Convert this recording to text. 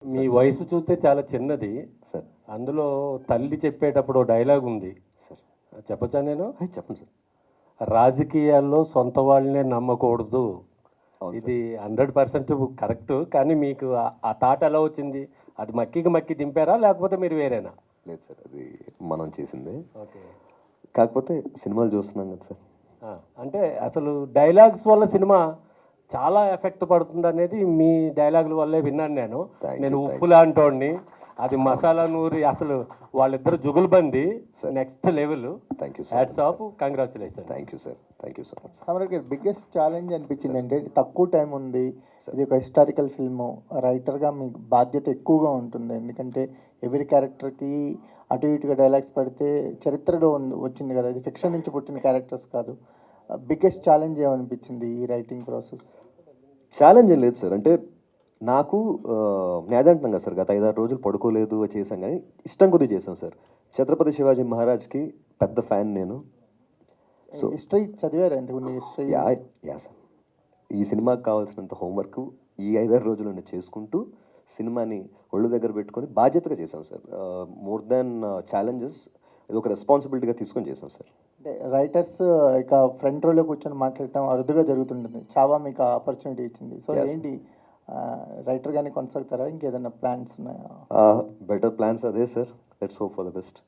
మీ వయసు చూస్తే చాలా చిన్నది. సార్. అందులో తల్లి చెప్పేటప్పుడు ఓ డైలాగ్ ఉంది. సార్. చెప్పచ్చా నేను? చెప్పండి సార్. రాజకీయాల్లో సొంత వాళ్ళనే నమ్మకూడదు. అవును ఇది 100% కరెక్టు. కానీ మీకు ఆ థాట్ ఎలా వచ్చింది? అది మక్కికి మక్కి దింపారా? లేకపోతే మీరు వేరేనా? లేదు సార్, అది మనం చేసిందే. ఓకే. కాకపోతే సినిమాలు చూస్తున్నాం కదా సార్. అంటే అసలు డైలాగ్స్ వల్ల సినిమా చాలా ఎఫెక్ట్ పడుతుందనేది మీ డైలాగుల వల్లే విన్నాను నేను. Thank నేను you, thank ఉప్పు లాంటోడిని, అది మసాలా నూరి అసలు వాళ్ళిద్దరు జుగులుబంది Sir. Next level. Thank you sir. Hats off, congratulation. Thank you sir. Thank you so much. సమరకి బిగ్గెస్ట్ ఛాలెంజ్ అనిపించింది అంటే తక్కువ టైం ఉంది, ఇది ఒక హిస్టారికల్ ఫిల్మ్, రైటర్గా మీకు బాధ్యత ఎక్కువగా ఉంటుంది. ఎందుకంటే ఎవరి క్యారెక్టర్కి అటు ఇటుగా డైలాగ్స్ పడితే చరిత్రలో వచ్చింది కదా, ఇది ఫిక్షన్ నుంచి పుట్టిన క్యారెక్టర్స్ కాదు. బిగ్గెస్ట్ ఛాలెంజ్ ఏమనిపించింది ఈ రైటింగ్ ప్రాసెస్? ఛాలెంజ్ ఏం లేదు సార్. అంటే నాకు నేను అదే అంటున్నాను కదా సార్, గత 5-6 రోజులు పడుకోలేదు చేశాం, కానీ ఇష్టం కొద్దీ చేశాం సార్. ఛత్రపతి శివాజీ మహారాజ్కి పెద్ద ఫ్యాన్ నేను. సో హిస్టరీ చదివారు ఎందుకు హిస్టరీ? Yeah sir. ఈ సినిమాకి కావాల్సినంత హోంవర్క్ ఈ 5-6 రోజులు నేను చేసుకుంటూ సినిమాని ఒళ్ళు దగ్గర పెట్టుకొని బాధ్యతగా చేశాం సార్. మోర్ దాన్ ఛాలెంజెస్, ఇది ఒక రెస్పాన్సిబిలిటీగా తీసుకొని చేశాం సార్. అంటే రైటర్స్ ఇక ఫ్రంట్ రోలో కూర్చొని మాట్లాడటం అరుదుగా జరుగుతుంటుంది. చావా మీకు ఆపర్చునిటీ ఇచ్చింది. So Yes. ఏంటి రైటర్గానే కొనసాగుతారా, ఇంకేదైనా ప్లాన్స్ ఉన్నాయా? బెటర్ ప్లాన్స్ అదే sir. Let's hope for the best.